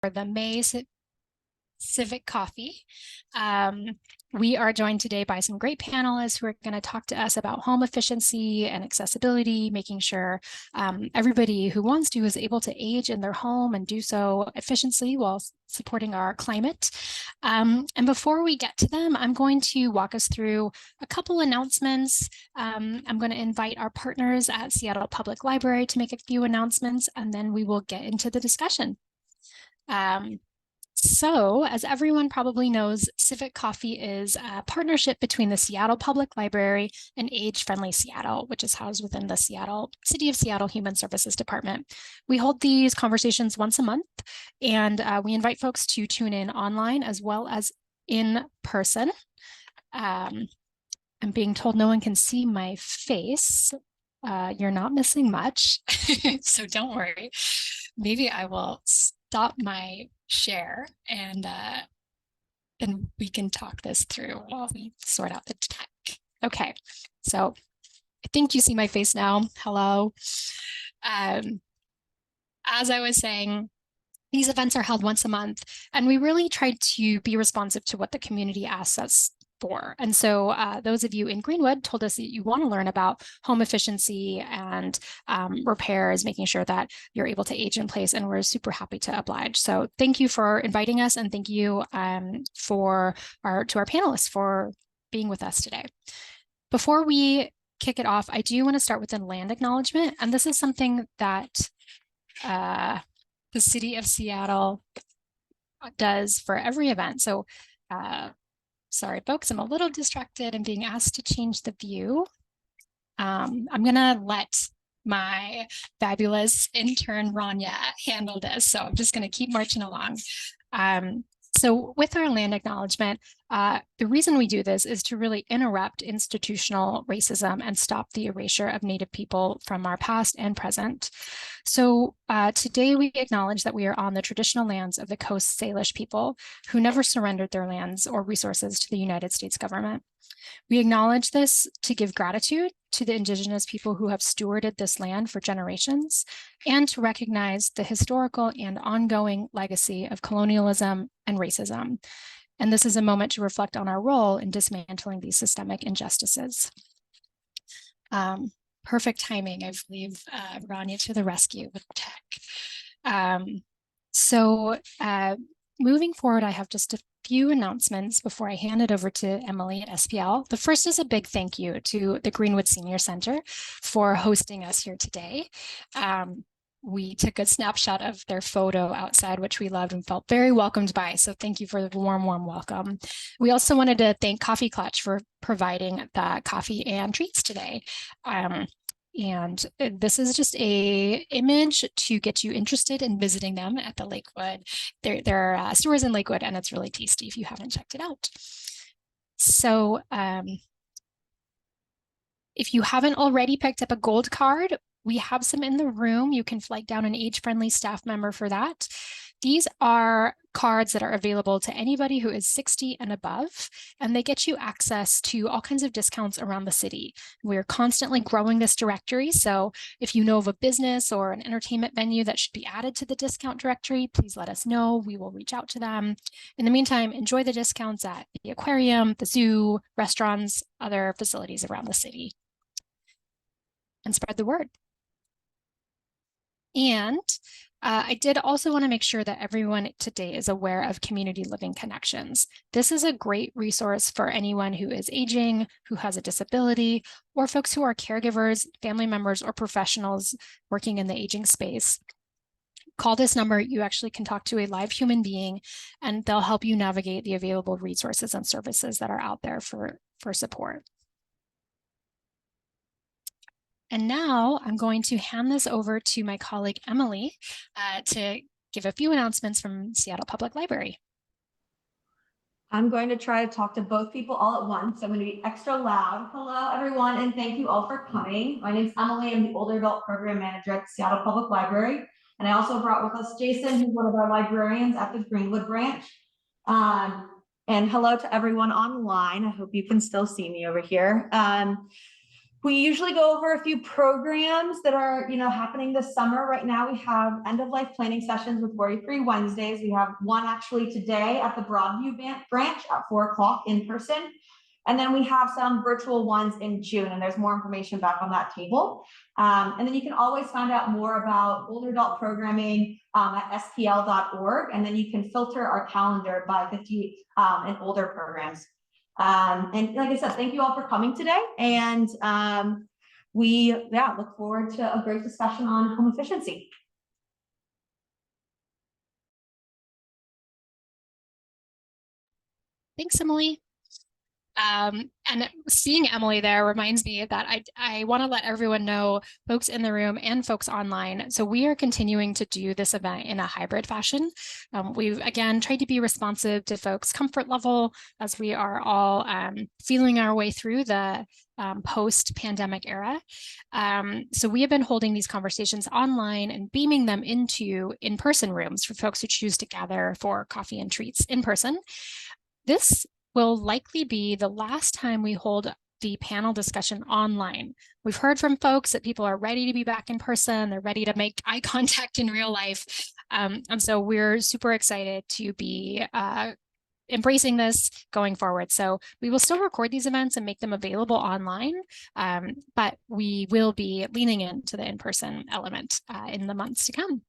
for the Civic Coffee. We are joined today by some great panelists who are going to talk to us about home efficiency and accessibility, making sure everybody who wants to is able to age in their home and do so efficiently while supporting our climate. And before we get to them, I'm going to walk us through a couple announcements. I'm going to invite our partners at Seattle Public Library to make a few announcements, and then we will get into the discussion. So, as everyone probably knows, Civic Coffee is a partnership between the Seattle Public Library and Age Friendly Seattle, which is housed within the City of Seattle Human Services Department. We hold these conversations once a month, and we invite folks to tune in online as well as in person. I'm being told no one can see my face. You're not missing much, so don't worry. Maybe I will stop my share and we can talk this through while we sort out the tech. Okay, so I think you see my face now. Hello. As I was saying, these events are held once a month, and we really try to be responsive to what the community asks us for. And so those of you in Greenwood told us that you want to learn about home efficiency and repairs, making sure that you're able to age in place, and we're super happy to oblige. So thank you for inviting us, and thank you to our panelists for being with us today. Before we kick it off, I do want to start with a land acknowledgement, and this is something that the City of Seattle does for every event. So sorry, folks, I'm a little distracted and being asked to change the view. I'm gonna let my fabulous intern, Rania, handle this. So I'm just gonna keep marching along. So with our land acknowledgement, the reason we do this is to really interrupt institutional racism and stop the erasure of Native people from our past and present. So today we acknowledge that we are on the traditional lands of the Coast Salish people who never surrendered their lands or resources to the United States government. We acknowledge this to give gratitude to the Indigenous people who have stewarded this land for generations, and to recognize the historical and ongoing legacy of colonialism and racism. And this is a moment to reflect on our role in dismantling these systemic injustices. Perfect timing, I believe, Rania to the rescue with tech. Moving forward, I have just a few announcements before I hand it over to Emily at SPL. The first is a big thank you to the Greenwood Senior Center for hosting us here today. We took a snapshot of their photo outside, which we loved and felt very welcomed by. So thank you for the warm, warm welcome. We also wanted to thank Coffee Clutch for providing the coffee and treats today. And this is just a image to get you interested in visiting them at the Lakewood. Their stores in Lakewood, and it's really tasty if you haven't checked it out. So if you haven't already picked up a gold card, we have some in the room. You can flag down an age-friendly staff member for that. These are cards that are available to anybody who is 60 and above, and they get you access to all kinds of discounts around the city. We're constantly growing this directory, so if you know of a business or an entertainment venue that should be added to the discount directory, please let us know. We will reach out to them. In the meantime, enjoy the discounts at the aquarium, the zoo, restaurants, other facilities around the city, and spread the word. And I did also want to make sure that everyone today is aware of Community Living Connections. This is a great resource for anyone who is aging, who has a disability, or folks who are caregivers, family members, or professionals working in the aging space. Call this number. You actually can talk to a live human being, and they'll help you navigate the available resources and services that are out there for support. And now I'm going to hand this over to my colleague, Emily, to give a few announcements from Seattle Public Library. I'm going to try to talk to both people all at once. I'm going to be extra loud. Hello, everyone, and thank you all for coming. My name is Emily. I'm the Older Adult Program Manager at Seattle Public Library. And I also brought with us Jason, who's one of our librarians at the Greenwood branch. And hello to everyone online. I hope you can still see me over here. We usually go over a few programs that are, happening this summer. Right now, we have end of life planning sessions with Worry-Free Wednesdays. We have one actually today at the Broadview branch at 4 o'clock in person. And then we have some virtual ones in June, and there's more information back on that table. And then you can always find out more about older adult programming at spl.org. And then you can filter our calendar by 50 and older programs. And like I said, thank you all for coming today. And we look forward to a great discussion on home efficiency. Thanks, Emily. And seeing Emily there reminds me that I want to let everyone know, folks in the room and folks online. So we are continuing to do this event in a hybrid fashion. We've, again, tried to be responsive to folks' comfort level as we are all feeling our way through the post-pandemic era. So we have been holding these conversations online and beaming them into in-person rooms for folks who choose to gather for coffee and treats in person. This will likely be the last time we hold the panel discussion online. We've heard from folks that people are ready to be back in person. They're ready to make eye contact in real life. And so we're super excited to be embracing this going forward. So we will still record these events and make them available online, but we will be leaning into the in-person element in the months to come.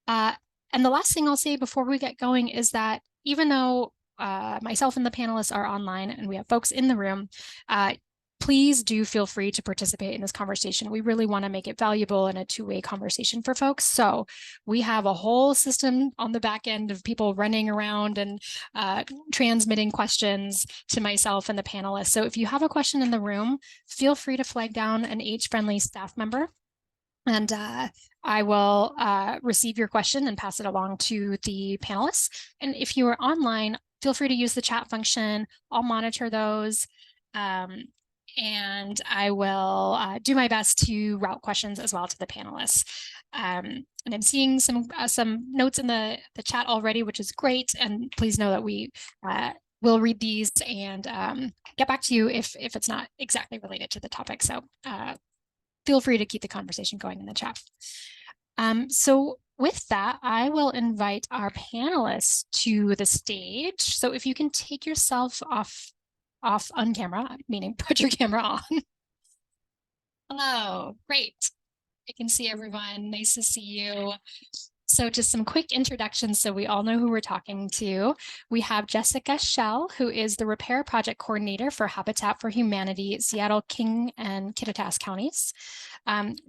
And the last thing I'll say before we get going is that even though myself and the panelists are online and we have folks in the room, please do feel free to participate in this conversation. We really want to make it valuable and a two-way conversation for folks. So we have a whole system on the back end of people running around and transmitting questions to myself and the panelists. So if you have a question in the room, feel free to flag down an age-friendly staff member, and I will receive your question and pass it along to the panelists. And if you are online, feel free to use the chat function. I'll monitor those. And I will do my best to route questions as well to the panelists. And I'm seeing some notes in the chat already, which is great. And please know that we will read these and get back to you if it's not exactly related to the topic. So feel free to keep the conversation going in the chat. So with that, I will invite our panelists to the stage. So if you can take yourself off on camera, meaning put your camera on. Hello, great. I can see everyone. Nice to see you. So just some quick introductions so we all know who we're talking to. We have Jessica Schell, who is the Repair Project Coordinator for Habitat for Humanity, Seattle, King, and Kittitas counties.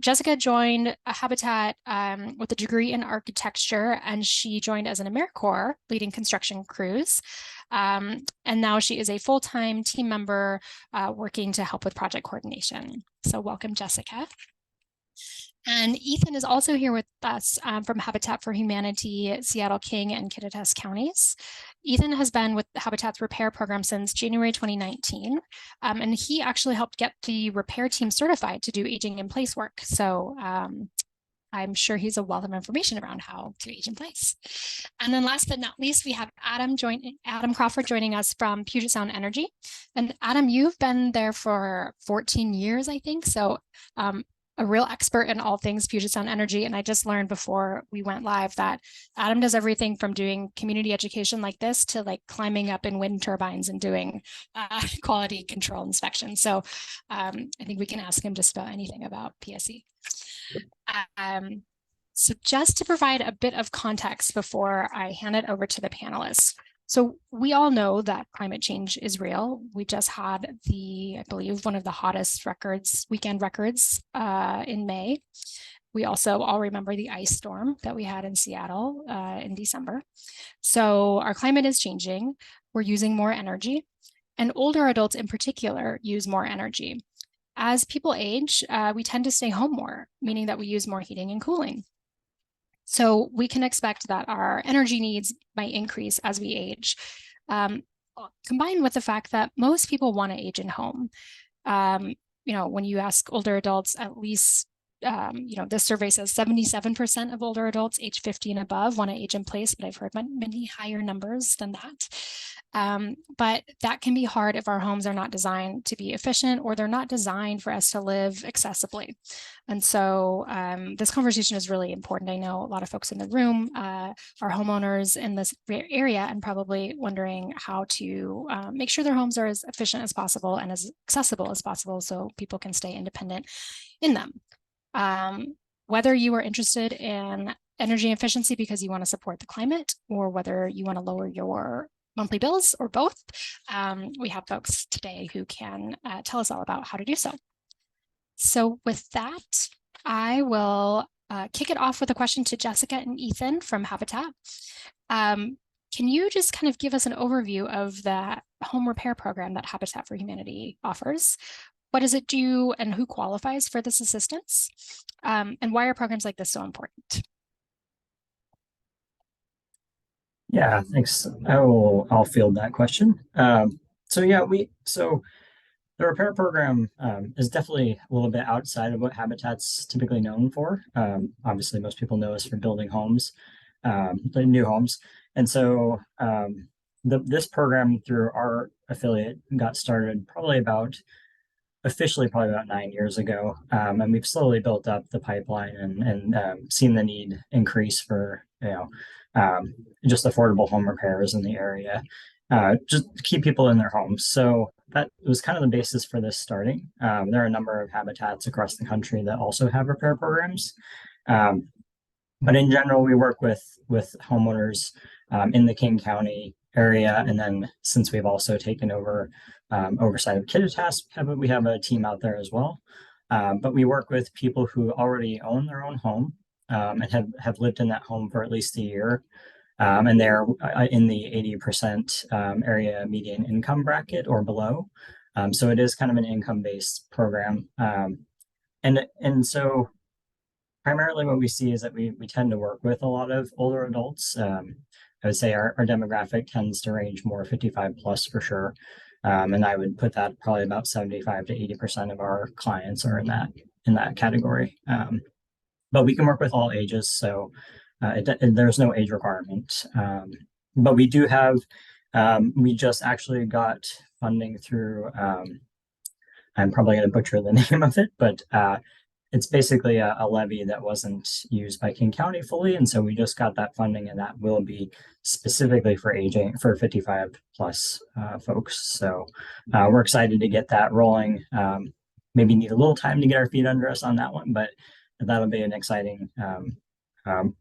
Jessica joined Habitat with a degree in architecture, and she joined as an AmeriCorps leading construction crews. And now she is a full-time team member working to help with project coordination. So welcome, Jessica. And Ethan is also here with us from Habitat for Humanity, Seattle, King, and Kittitas counties. Ethan has been with Habitat's repair program since January 2019, and he actually helped get the repair team certified to do aging in place work. So I'm sure he's a wealth of information around how to age in place. And then last but not least, we have Adam Crawford joining us from Puget Sound Energy. And Adam, you've been there for 14 years, I think. So a real expert in all things Puget Sound Energy. And I just learned before we went live that Adam does everything from doing community education like this to like climbing up in wind turbines and doing quality control inspection. So I think we can ask him just about anything about PSE. So just to provide a bit of context before I hand it over to the panelists. So we all know that climate change is real. We just had I believe, one of the hottest weekend records in May. We also all remember the ice storm that we had in Seattle in December. So our climate is changing. We're using more energy, and older adults in particular use more energy. As people age, we tend to stay home more, meaning that we use more heating and cooling. So we can expect that our energy needs might increase as we age, combined with the fact that most people want to age in home. When you ask older adults, at least this survey says 77% of older adults age 50 and above want to age in place, but I've heard many higher numbers than that. But that can be hard if our homes are not designed to be efficient, or they're not designed for us to live accessibly. And so this conversation is really important. I know a lot of folks in the room are homeowners in this area and probably wondering how to make sure their homes are as efficient as possible and as accessible as possible so people can stay independent in them. Whether you are interested in energy efficiency because you want to support the climate, or whether you want to lower your monthly bills, or both, we have folks today who can tell us all about how to do so. So with that, I will kick it off with a question to Jessica and Ethan from Habitat. Can you just kind of give us an overview of the home repair program that Habitat for Humanity offers? What does it do, and who qualifies for this assistance? And why are programs like this so important? Yeah, thanks. I'll field that question. So the repair program is definitely a little bit outside of what Habitat's typically known for. Obviously, most people know us for building homes, the new homes, and so this program through our affiliate got started officially probably about 9 years ago, and we've slowly built up the pipeline and seen the need increase for just affordable home repairs in the area, just to keep people in their homes. So that was kind of the basis for this starting. There are a number of habitats across the country that also have repair programs, but in general, we work with homeowners in the King County area, and then since we've also taken over oversight of Kittitas, we have a team out there as well. But we work with people who already own their own home and have lived in that home for at least a year, and they're in the 80% area median income bracket or below. So it is kind of an income-based program, and so primarily what we see is that we tend to work with a lot of older adults. I would say our demographic tends to range more 55 plus for sure. And I would put that probably about 75 to 80% of our clients are in that category. But we can work with all ages, so there's no age requirement. But we do have, we just actually got funding through, I'm probably going to butcher the name of it, but it's basically a levy that wasn't used by King County fully. And so we just got that funding, and that will be specifically for 55 plus folks. So we're excited to get that rolling. Maybe need a little time to get our feet under us on that one, but that'll be an exciting amount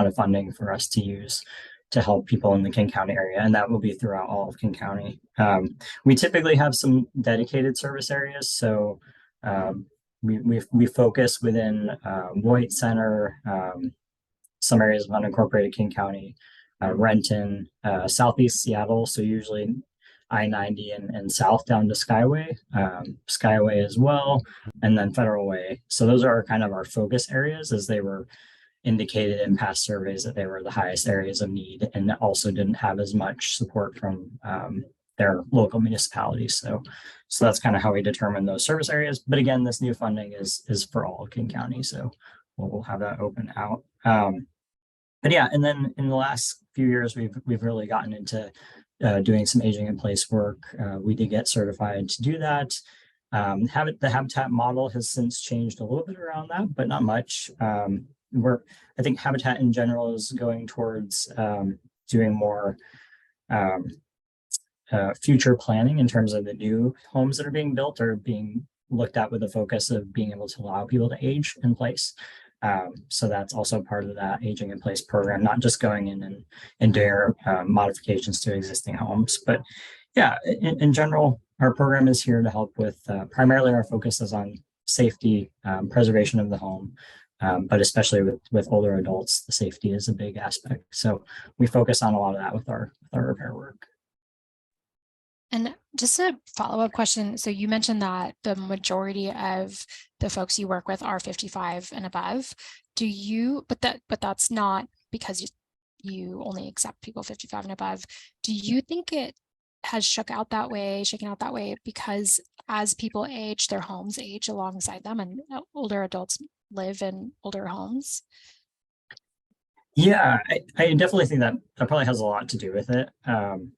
of funding for us to use to help people in the King County area, and that will be throughout all of King County. We typically have some dedicated service areas, so we focus within White Center, some areas of unincorporated King County, Renton, Southeast Seattle, so usually I-90 and south down to Skyway, Skyway as well, and then Federal Way. So those are kind of our focus areas, as they were indicated in past surveys that they were the highest areas of need, and also didn't have as much support from their local municipalities. So that's kind of how we determine those service areas. But again, this new funding is for all King County, so we'll have that open out. But yeah, and then in the last few years, we've really gotten into doing some aging in place work. We did get certified to do that. The Habitat model has since changed a little bit around that, but not much. I think Habitat in general is going towards doing more future planning in terms of the new homes that are being built, or being looked at with a focus of being able to allow people to age in place. So that's also part of that aging in place program, not just going in and doing modifications to existing homes. But yeah, in general, our program is here to help with primarily our focus is on safety, preservation of the home, but especially with older adults, the safety is a big aspect. So we focus on a lot of that with our repair work. And just a follow-up question. So you mentioned that the majority of the folks you work with are 55 and above. But that's not because you only accept people 55 and above. Do you think it has shaken out that way because as people age, their homes age alongside them, and older adults live in older homes? Yeah, I definitely think that probably has a lot to do with it. And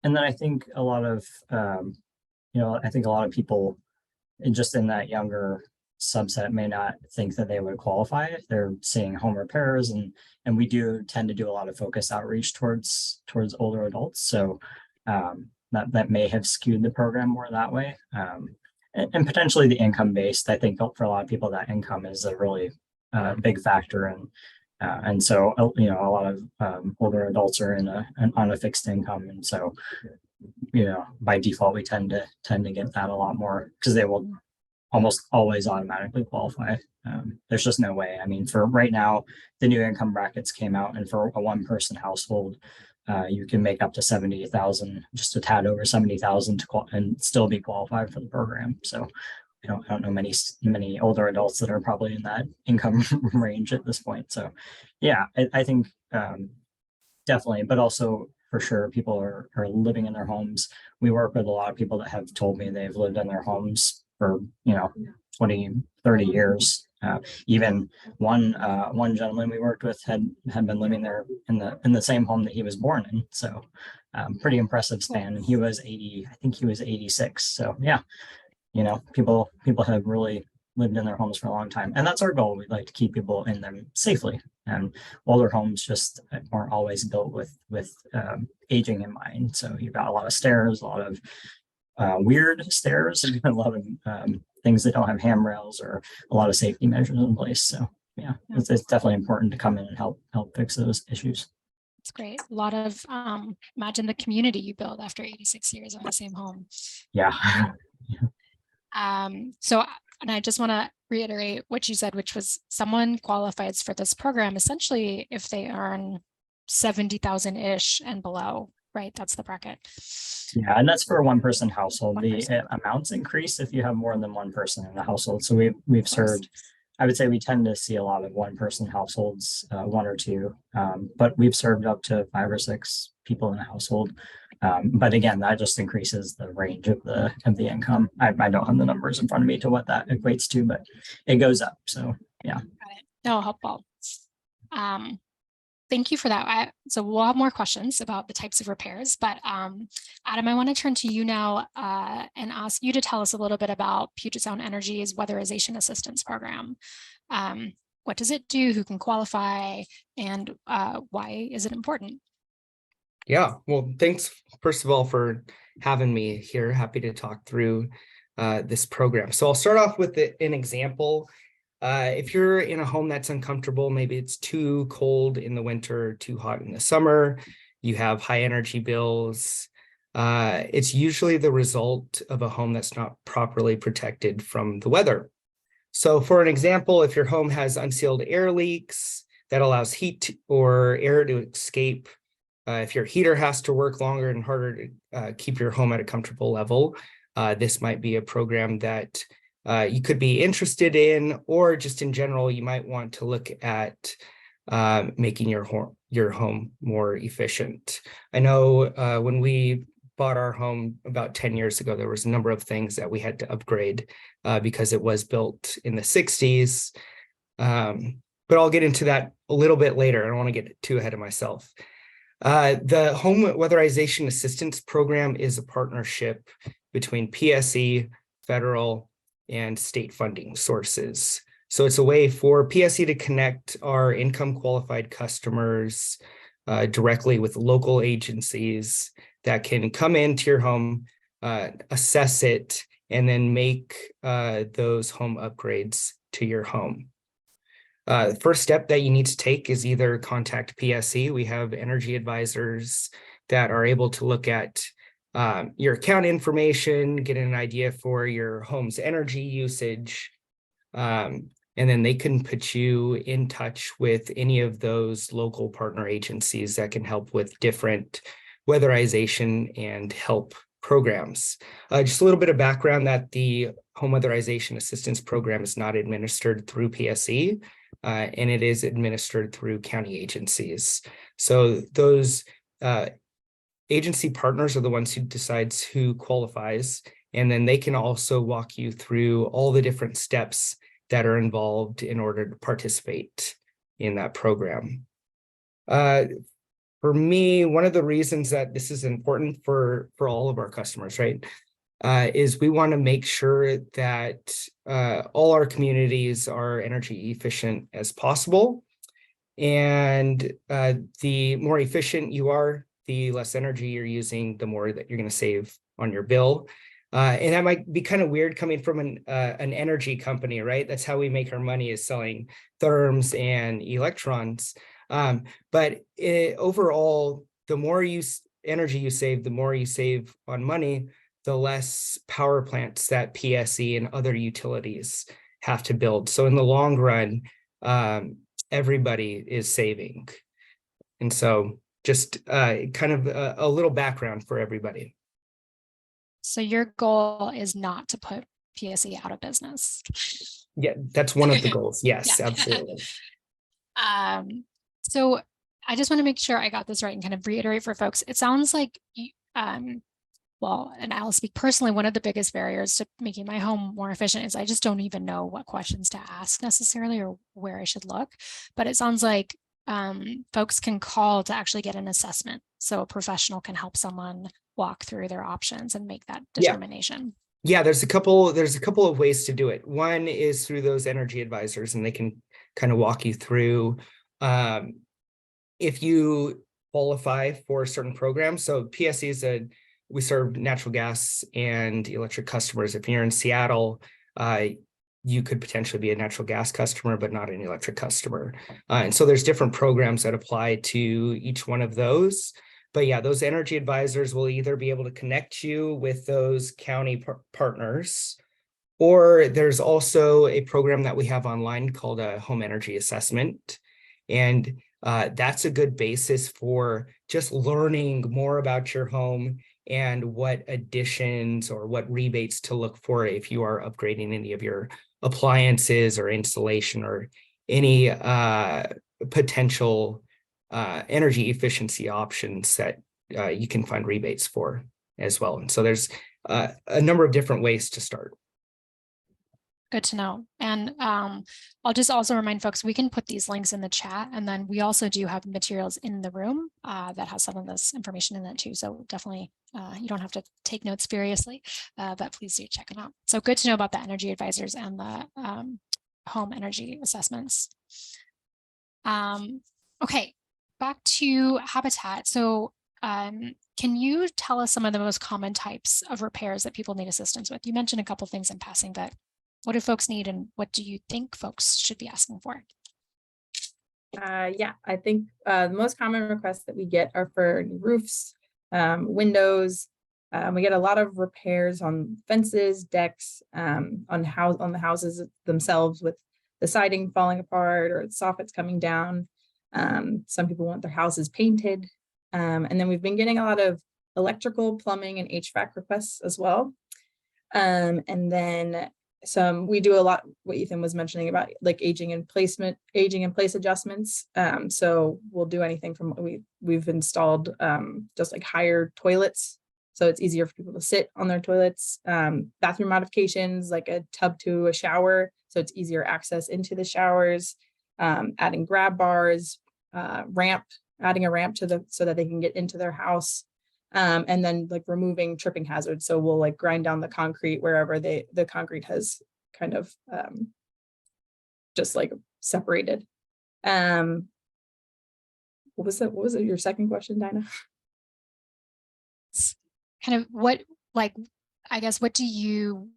then I think a lot of, I think a lot of people just in that younger subset may not think that they would qualify if they're seeing home repairs, and we do tend to do a lot of focus outreach towards older adults. So that may have skewed the program more that way. And potentially the income based. I think for a lot of people that income is a really big factor, and so a lot of older adults are on a fixed income, and so by default we tend to get that a lot more because they will almost always automatically qualify. There's just no way. I mean, for right now, the new income brackets came out, and for a one-person household, you can make up to 70,000, just a tad over 70,000 and still be qualified for the program. So I don't know many older adults that are probably in that income range at this point. So yeah, I think definitely, but also for sure, people are living in their homes. We work with a lot of people that have told me they've lived in their homes for 20, 30 years. Even one gentleman we worked with had been living there in the same home that he was born in. So pretty impressive span. And he was 80, I think he was 86. So yeah, people have really lived in their homes for a long time, and that's our goal. We'd like to keep people in them safely, and older homes just aren't always built with aging in mind. So you've got a lot of stairs, a lot of weird stairs, a lot of things that don't have handrails or a lot of safety measures in place. So yeah, it's definitely important to come in and help fix those issues. It's great. A lot of imagine the community you build after 86 years in the same home. Yeah. So, and I just want to reiterate what you said, which was someone qualifies for this program essentially if they earn 70,000 ish and below, right? That's the bracket. Yeah, and that's for a one-person household. The amounts increase if you have more than one person in the household. So we've served, I would say we tend to see a lot of one-person households, one or two, but we've served up to 5 or 6 people in a household. But again, that just increases the range of the income. I don't have the numbers in front of me to what that equates to, but it goes up. So yeah. Got it. No, helpful. Thank you for that. So we'll have more questions about the types of repairs, but Adam, I want to turn to you now and ask you to tell us a little bit about Puget Sound Energy's Weatherization Assistance Program. What does it do? Who can qualify? And why is it important? Yeah, well, thanks, first of all, for having me here. Happy to talk through this program. So I'll start off with an example. If you're in a home that's uncomfortable, maybe it's too cold in the winter, too hot in the summer, you have high energy bills, it's usually the result of a home that's not properly protected from the weather. So for an example, if your home has unsealed air leaks that allows heat or air to escape, if your heater has to work longer and harder to keep your home at a comfortable level, this might be a program that you could be interested in, or just in general, you might want to look at making your home more efficient. I know when we bought our home about 10 years ago, there was a number of things that we had to upgrade because it was built in the 60s. But I'll get into that a little bit later. I don't want to get too ahead of myself. The Home Weatherization Assistance Program is a partnership between PSE, federal, and state funding sources. So it's a way for PSE to connect our income qualified customers directly with local agencies that can come into your home, assess it, and then make those home upgrades to your home. The first step that you need to take is either contact PSE. We have energy advisors that are able to look at your account information, get an idea for your home's energy usage, and then they can put you in touch with any of those local partner agencies that can help with different weatherization and help programs. Just a little bit of background that the Home Weatherization Assistance Program is not administered through PSE, and it is administered through county agencies. So those agency partners are the ones who decides who qualifies, and then they can also walk you through all the different steps that are involved in order to participate in that program. For me, one of the reasons that this is important for all of our customers, right, is we want to make sure that all our communities are energy efficient as possible. And the more efficient you are, the less energy you're using, the more that you're going to save on your bill. And that might be kind of weird coming from an energy company, right? That's how we make our money, is selling therms and electrons. But overall, the more energy you save, the more you save on money, the less power plants that PSE and other utilities have to build. So in the long run, everybody is saving. And so just kind of a little background for everybody. So your goal is not to put PSE out of business. Yeah, that's one of the goals. Yes, Yeah. absolutely. So I just want to make sure I got this right and kind of reiterate for folks. It sounds like you, well, and I'll speak personally, one of the biggest barriers to making my home more efficient is I just don't even know what questions to ask necessarily or where I should look. But it sounds like folks can call to actually get an assessment. So a professional can help someone walk through their options and make that determination. Yeah, there's a couple of ways to do it. One is through those energy advisors, and they can kind of walk you through if you qualify for certain programs. So PSE we serve natural gas and electric customers. If you're in Seattle, you could potentially be a natural gas customer, but not an electric customer. And so there's different programs that apply to each one of those. But yeah, those energy advisors will either be able to connect you with those county partners, or there's also a program that we have online called a home energy assessment. And that's a good basis for just learning more about your home and what additions or what rebates to look for if you are upgrading any of your appliances or installation or any potential energy efficiency options that you can find rebates for as well. And so there's a number of different ways to start. Good to know. And I'll just also remind folks, we can put these links in the chat, and then we also do have materials in the room that has some of this information in it too. So definitely you don't have to take notes furiously, but please do check them out. So good to know about the energy advisors and the home energy assessments. Okay, back to Habitat. So can you tell us some of the most common types of repairs that people need assistance with? You mentioned a couple of things in passing, but what do folks need, and what do you think folks should be asking for? Yeah, I think the most common requests that we get are for new roofs, windows. We get a lot of repairs on fences, decks, on the houses themselves, with the siding falling apart or soffits coming down. Some people want their houses painted. And then we've been getting a lot of electrical, plumbing, and HVAC requests as well. And then we do a lot what Ethan was mentioning about like aging in place adjustments. So we'll do anything from we've installed just like higher toilets, so it's easier for people to sit on their toilets. Bathroom modifications, like a tub to a shower, so it's easier access into the showers. Adding grab bars, adding a ramp so that they can get into their house. And then like removing tripping hazards. So we'll like grind down the concrete wherever the concrete has kind of just like separated. What was it? Your second question, Dinah? Kind of what, like, I guess, what do you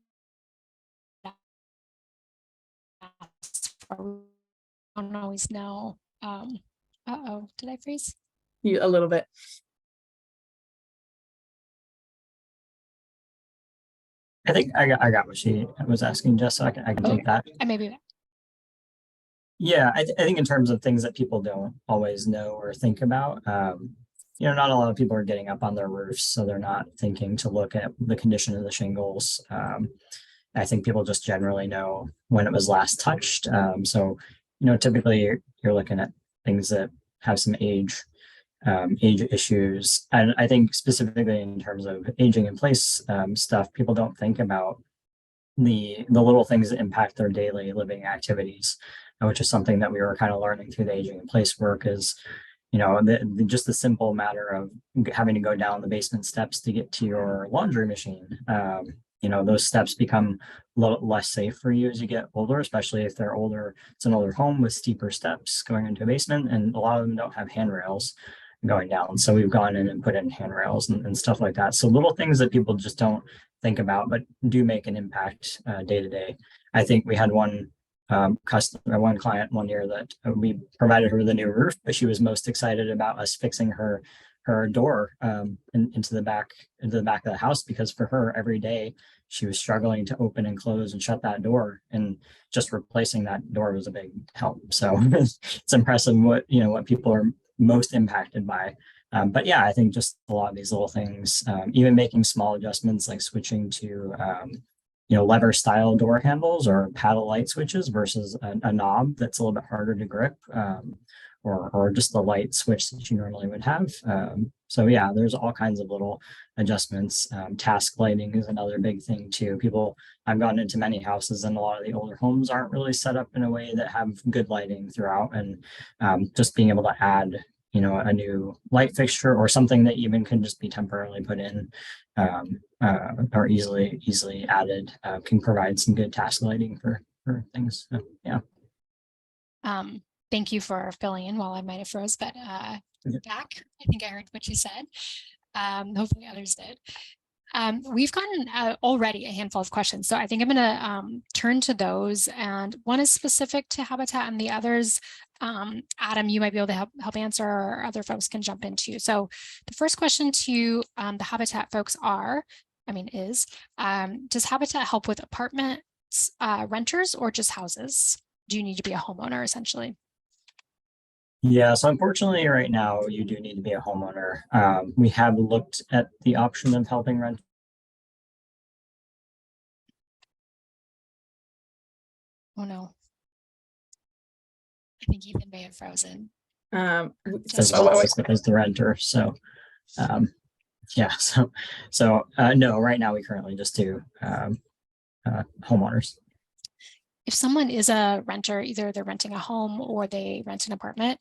don't always know. Uh-oh, did I freeze? You a little bit. I think I got what she was asking, Jess, so I can take that. I may be back. Yeah, I think in terms of things that people don't always know or think about, not a lot of people are getting up on their roofs, so they're not thinking to look at the condition of the shingles. I think people just generally know when it was last touched. So typically you're looking at things that have some age. age issues. And I think specifically in terms of aging in place stuff, people don't think about the little things that impact their daily living activities, which is something that we were kind of learning through the aging in place work is, just the simple matter of having to go down the basement steps to get to your laundry machine. Those steps become a little less safe for you as you get older, especially if they're older. It's an older home with steeper steps going into a basement, and a lot of them don't have handrails going down. So we've gone in and put in handrails and stuff like that. So little things that people just don't think about, but do make an impact day to day. I think we had one one client one year that we provided her with a new roof, but she was most excited about us fixing her door into the back of the house, because for her every day she was struggling to open and close and shut that door, and just replacing that door was a big help. So it's impressive what people are most impacted by. But yeah, I think just a lot of these little things, even making small adjustments like switching to lever style door handles or paddle light switches versus a knob that's a little bit harder to grip, or just the light switch that you normally would have. So yeah, there's all kinds of little adjustments. Task lighting is another big thing too. I've gone into many houses, and a lot of the older homes aren't really set up in a way that have good lighting throughout, and just being able to add a new light fixture or something that even can just be temporarily put in or easily added can provide some good task lighting for things. So, yeah. Thank you for filling in while I might have froze, but you're back. I think I heard what you said. Hopefully others did. We've gotten already a handful of questions, so I think I'm going to turn to those. And one is specific to Habitat, and the others, Adam, you might be able to help answer, or other folks can jump into. So the first question to the Habitat folks is, does Habitat help with apartments, renters, or just houses? Do you need to be a homeowner essentially? Yeah, so unfortunately right now you do need to be a homeowner. We have looked at the option of helping rent. Oh no. I think Ethan may have frozen. As well as the renter. So yeah, so no, right now we currently just do homeowners. If someone is a renter, either they're renting a home or they rent an apartment,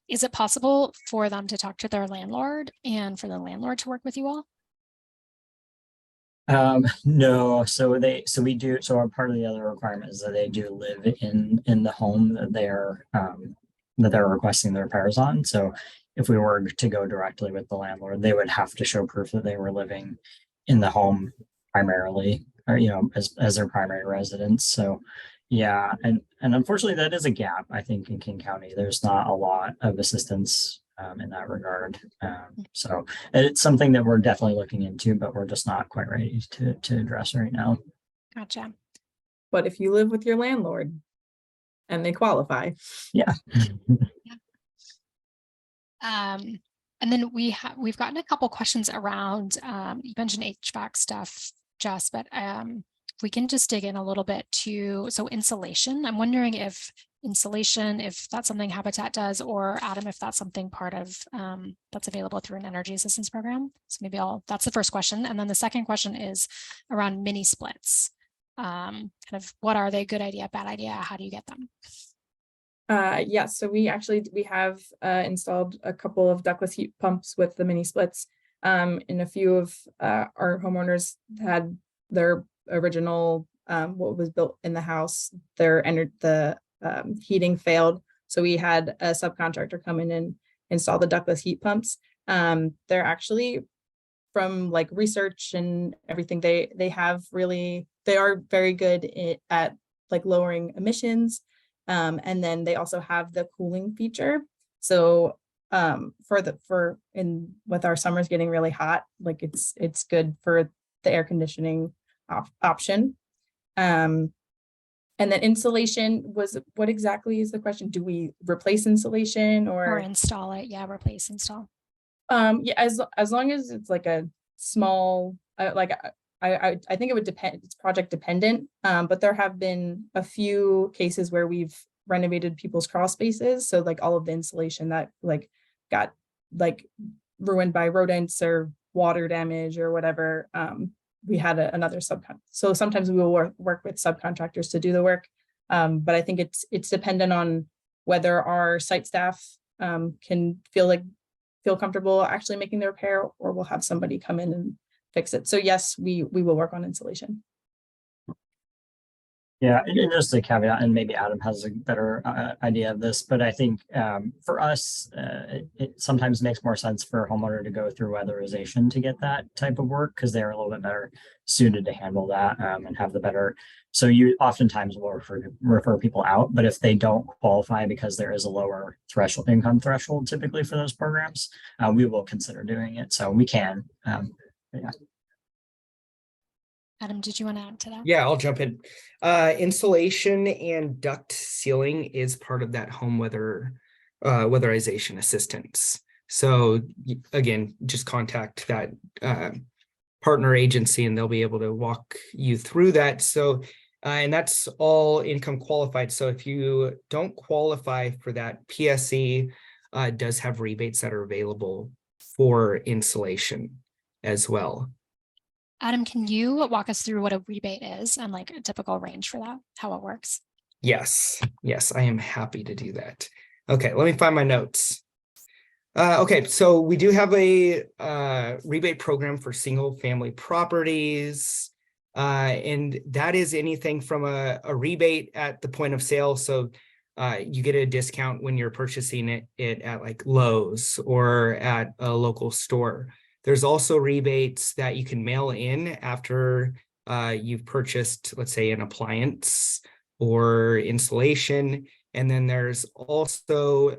is it possible for them to talk to their landlord and for the landlord to work with you all? No, so we do. So our part of the other requirement is that they do live in the home that they're requesting the repairs on. So if we were to go directly with the landlord, they would have to show proof that they were living in the home primarily, or as their primary residence. So yeah, and unfortunately that is a gap, I think, in King County. There's not a lot of assistance in that regard. So it's something that we're definitely looking into, but we're just not quite ready to address right now. Gotcha. But if you live with your landlord and they qualify. Yeah. And then we've gotten a couple questions around, you mentioned HVAC stuff, Jess, but we can just dig in a little bit to, so insulation. I'm wondering if that's something Habitat does, or Adam, if that's something part of that's available through an energy assistance program. So maybe that's the first question. And then the second question is around mini splits. Kind of what are they? Good idea, bad idea? How do you get them? Yeah, so we have installed a couple of ductless heat pumps with the mini splits. And a few of our homeowners had their original what was built in the house, the heating failed, so we had a subcontractor come in and install the ductless heat pumps. They're actually, from like research and everything, they are very good at like lowering emissions, and then they also have the cooling feature. So with our summers getting really hot, like it's good for the air conditioning option. And then insulation what exactly is the question? Do we replace insulation or install it? Yeah, replace, install. Yeah, as long as it's like a small, I think it would depend, it's project dependent, but there have been a few cases where we've renovated people's crawl spaces, so like all of the insulation that like got like ruined by rodents or water damage or whatever, we had another subcon. So sometimes we will work with subcontractors to do the work. But I think it's dependent on whether our site staff can feel comfortable actually making the repair, or we'll have somebody come in and fix it. So yes, we will work on insulation. Yeah, and just a caveat, and maybe Adam has a better idea of this, but I think for us, it sometimes makes more sense for a homeowner to go through weatherization to get that type of work, because they're a little bit better suited to handle that and have the better. So you oftentimes will refer people out, but if they don't qualify because there is a lower income threshold typically for those programs, we will consider doing it. So we can. Yeah. Adam, did you want to add to that? Yeah, I'll jump in. Insulation and duct sealing is part of that home weatherization assistance. So again, just contact that partner agency and they'll be able to walk you through that. So, and that's all income qualified. So if you don't qualify for that, PSE does have rebates that are available for insulation as well. Adam, can you walk us through what a rebate is and like a typical range for that, how it works? Yes, I am happy to do that. Okay, let me find my notes. Okay, so we do have a rebate program for single family properties. And that is anything from a rebate at the point of sale. So you get a discount when you're purchasing it at like Lowe's or at a local store. There's also rebates that you can mail in after you've purchased, let's say, an appliance or insulation. And then there's also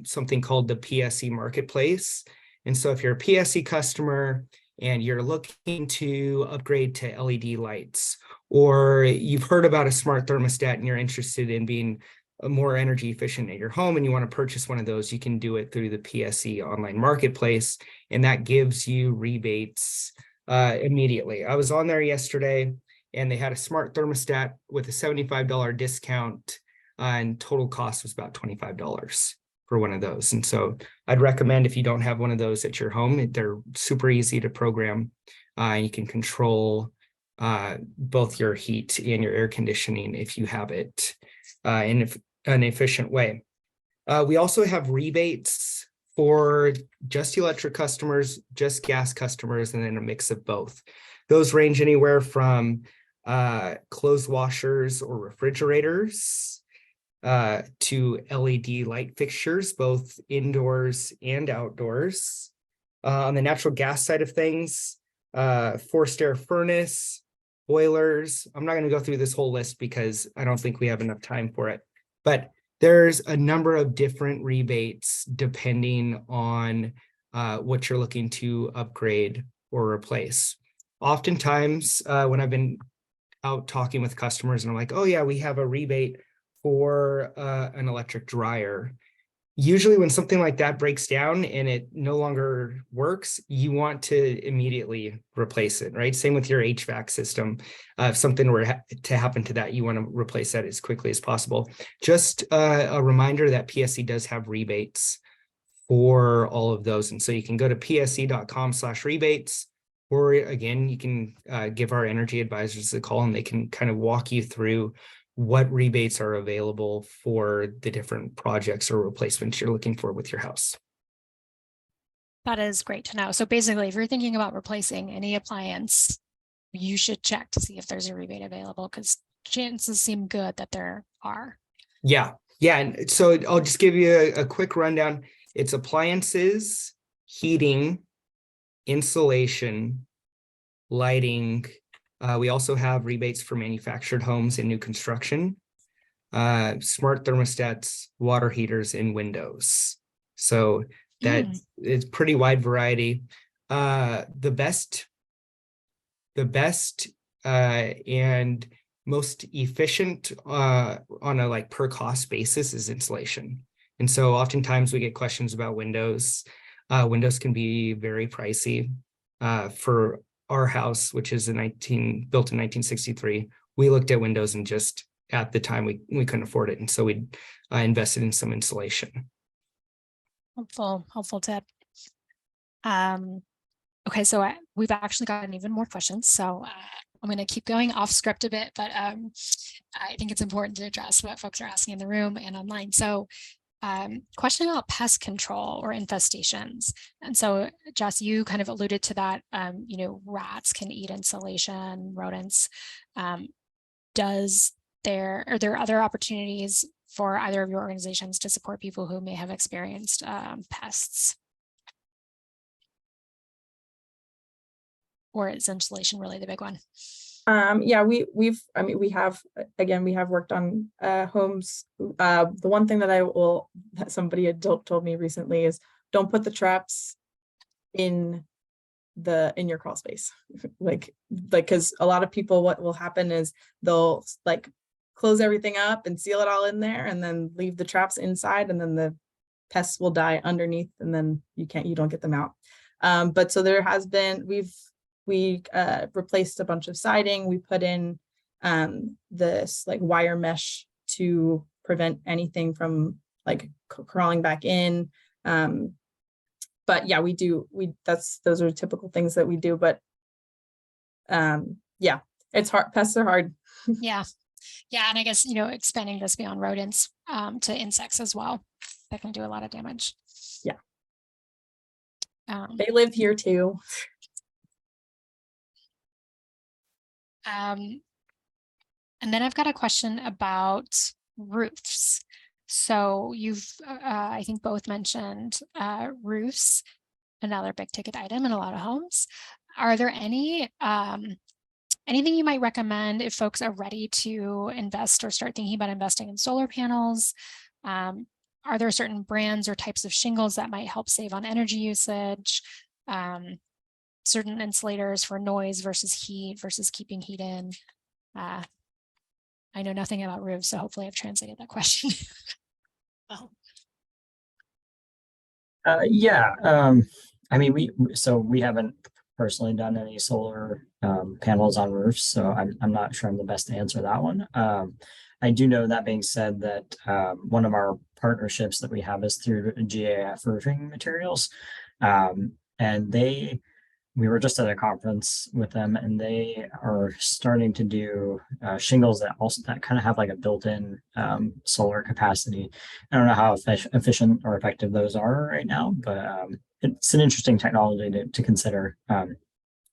something called the PSE Marketplace. And so if you're a PSE customer and you're looking to upgrade to LED lights, or you've heard about a smart thermostat and you're interested in being more energy efficient at your home and you want to purchase one of those, you can do it through the PSE online marketplace, and that gives you rebates immediately. I was on there yesterday and they had a smart thermostat with a $75 discount and total cost was about $25 for one of those. And so I'd recommend, if you don't have one of those at your home, they're super easy to program. You can control both your heat and your air conditioning if you have it in an efficient way. We also have rebates for just electric customers, just gas customers, and then a mix of both. Those range anywhere from clothes washers or refrigerators to LED light fixtures, both indoors and outdoors. On the natural gas side of things, forced air furnace, boilers. I'm not going to go through this whole list because I don't think we have enough time for it, but there's a number of different rebates depending on what you're looking to upgrade or replace. Oftentimes, when I've been out talking with customers and I'm like, oh yeah, we have a rebate for an electric dryer. Usually when something like that breaks down and it no longer works, you want to immediately replace it, right? Same with your HVAC system. If something were to happen to that, you want to replace that as quickly as possible. Just a reminder that PSE does have rebates for all of those. And so you can go to pse.com/rebates, or again, you can give our energy advisors a call and they can kind of walk you through what rebates are available for the different projects or replacements you're looking for with your house. That is great to know. So basically, if you're thinking about replacing any appliance, you should check to see if there's a rebate available, because chances seem good that there are. Yeah. And so I'll just give you a quick rundown. It's appliances, heating, insulation, lighting. We also have rebates for manufactured homes and new construction, smart thermostats, water heaters, and windows. So that it's pretty wide variety. The best and most efficient on a like per cost basis is insulation. And so oftentimes we get questions about windows. Windows can be very pricey. For our house, which is built in 1963, we looked at windows and just at the time we couldn't afford it. And so we invested in some insulation. Helpful tip. Okay, so we've actually gotten even more questions, so I'm going to keep going off script a bit, but I think it's important to address what folks are asking in the room and online. So question about pest control or infestations. And so Jess, you kind of alluded to that, you know, rats can eat insulation, rodents. Are there other opportunities for either of your organizations to support people who may have experienced pests? Or is insulation really the big one? Yeah, we have worked on homes. The one thing that somebody had told me recently is don't put the traps in your crawl space. like because a lot of people, what will happen is they'll like close everything up and seal it all in there and then leave the traps inside, and then the pests will die underneath, and then you don't get them out. But so there has been, we replaced a bunch of siding. We put in this like wire mesh to prevent anything from like crawling back in. But yeah, those are typical things that we do. But yeah, it's hard. Pests are hard. Yeah. Yeah. And I guess, you know, expanding this beyond rodents to insects as well, that can do a lot of damage. Yeah. They live here too. And then I've got a question about roofs. So you've, I think both mentioned roofs, another big ticket item in a lot of homes. Are there any, anything you might recommend if folks are ready to invest or start thinking about investing in solar panels? Are there certain brands or types of shingles that might help save on energy usage? Certain insulators for noise versus heat versus keeping heat in? I know nothing about roofs, so hopefully I've translated that question. Oh. Yeah, I mean, we haven't personally done any solar panels on roofs, so I'm not sure I'm the best to answer that one. I do know, that being said, that one of our partnerships that we have is through GAF Roofing Materials, and we were just at a conference with them, and they are starting to do shingles that kind of have like a built-in solar capacity. I don't know how efficient or effective those are right now, but it's an interesting technology to consider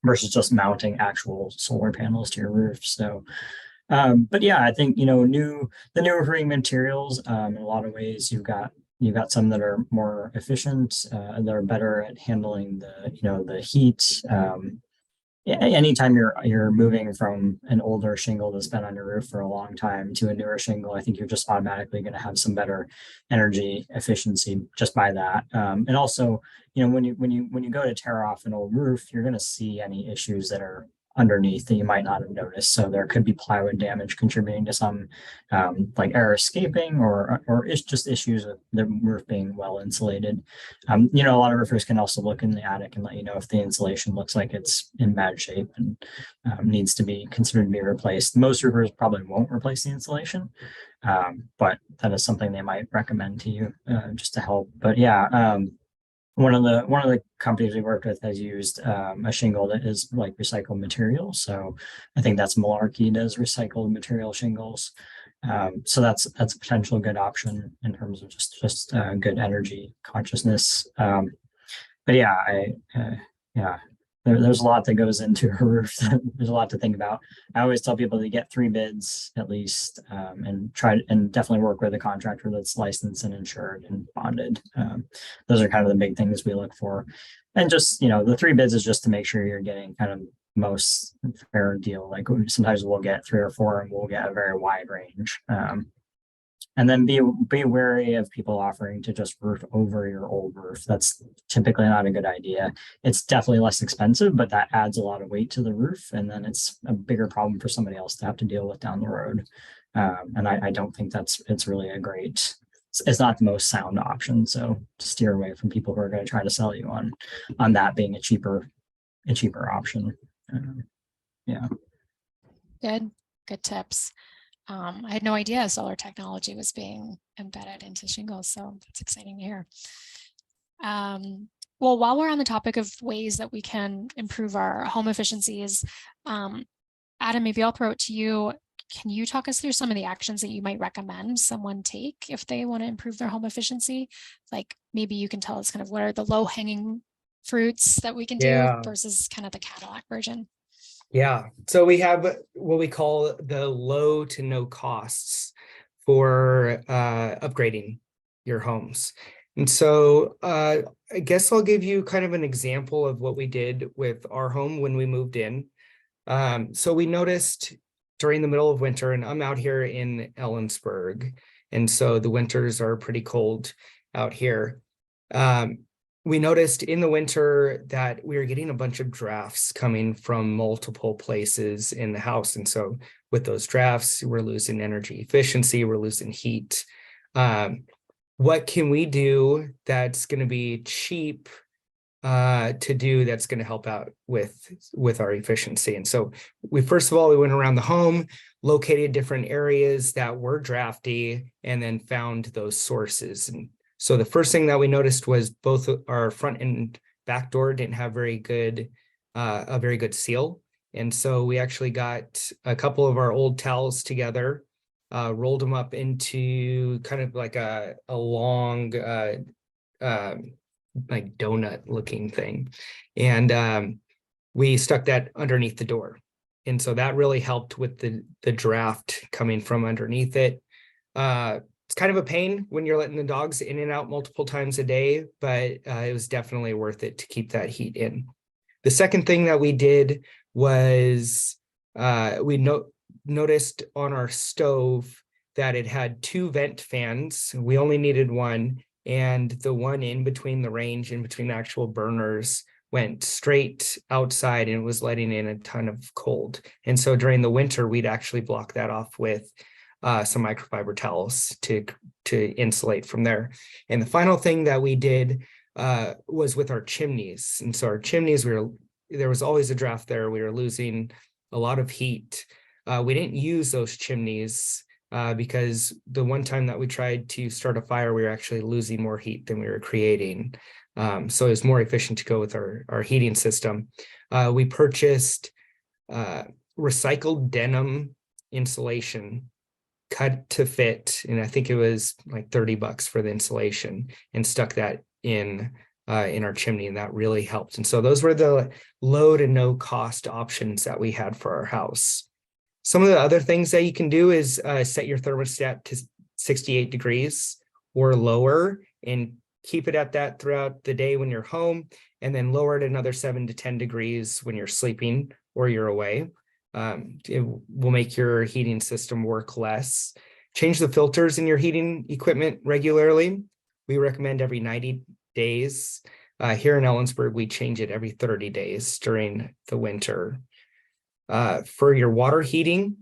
versus just mounting actual solar panels to your roof. So, but yeah, I think, you know, the new roofing materials, in a lot of ways, you've got some that are more efficient, and they're better at handling the heat. Anytime you're moving from an older shingle that's been on your roof for a long time to a newer shingle, I think you're just automatically going to have some better energy efficiency just by that. And also, you know, when you go to tear off an old roof, you're going to see any issues that are underneath that you might not have noticed. So there could be plywood damage contributing to some like air escaping, or it's just issues with the roof being well insulated. You know, a lot of roofers can also look in the attic and let you know if the insulation looks like it's in bad shape and needs to be considered to be replaced. Most roofers probably won't replace the insulation, but that is something they might recommend to you just to help. But yeah, one of the companies we worked with has used a shingle that is like recycled material. So I think that's Malarkey does recycled material shingles. So that's a potential good option in terms of just good energy consciousness. But yeah, there's a lot that goes into a roof. There's a lot to think about. I always tell people to get 3 bids at least, and definitely work with a contractor that's licensed and insured and bonded. Those are kind of the big things we look for. And just, you know, the 3 bids is just to make sure you're getting kind of most fair deal. Like sometimes we'll get 3 or 4 and we'll get a very wide range. And then be wary of people offering to just roof over your old roof. That's typically not a good idea. It's definitely less expensive, but that adds a lot of weight to the roof, and then it's a bigger problem for somebody else to have to deal with down the road. And I don't think it's really a great. It's not the most sound option. So steer away from people who are going to try to sell you on that being a cheaper option. Yeah. Good tips. I had no idea solar technology was being embedded into shingles, so that's exciting to hear. Well, while we're on the topic of ways that we can improve our home efficiencies, Adam, maybe I'll throw it to you. Can you talk us through some of the actions that you might recommend someone take if they want to improve their home efficiency? Like maybe you can tell us kind of what are the low hanging fruits that we can do versus kind of the Cadillac version. Yeah, so we have what we call the low to no costs for upgrading your homes. And so I guess I'll give you kind of an example of what we did with our home when we moved in. So we noticed during the middle of winter, and I'm out here in Ellensburg, and so the winters are pretty cold out here. We noticed in the winter that we were getting a bunch of drafts coming from multiple places in the house. And so with those drafts, we're losing energy efficiency, we're losing heat. What can we do that's going to be cheap to do that's going to help out with our efficiency? And so first of all, we went around the home, located different areas that were drafty, and then found those sources. And so the first thing that we noticed was both our front and back door didn't have a very good seal. And so we actually got a couple of our old towels together, rolled them up into kind of like a long like donut looking thing. And we stuck that underneath the door. And so that really helped with the draft coming from underneath it. It's kind of a pain when you're letting the dogs in and out multiple times a day, but it was definitely worth it to keep that heat in. The second thing that we did was we noticed on our stove that it had 2 vent fans. We only needed one, and the one in between the range, in between the actual burners, went straight outside and was letting in a ton of cold. And so during the winter, we'd actually block that off with some microfiber towels to insulate from there. And the final thing that we did was with our chimneys. And so our chimneys, there was always a draft there. We were losing a lot of heat. We didn't use those chimneys because the one time that we tried to start a fire, we were actually losing more heat than we were creating. So it was more efficient to go with our heating system. We purchased recycled denim insulation cut to fit, and I think it was like $30 for the insulation, and stuck that in our chimney, and that really helped. And so those were the low to no cost options that we had for our house. Some of the other things that you can do is set your thermostat to 68 degrees or lower, and keep it at that throughout the day when you're home, and then lower it another 7 to 10 degrees when you're sleeping or you're away. It will make your heating system work less. Change the filters in your heating equipment regularly. We recommend every 90 days. Here in Ellensburg, we change it every 30 days during the winter. For your water heating,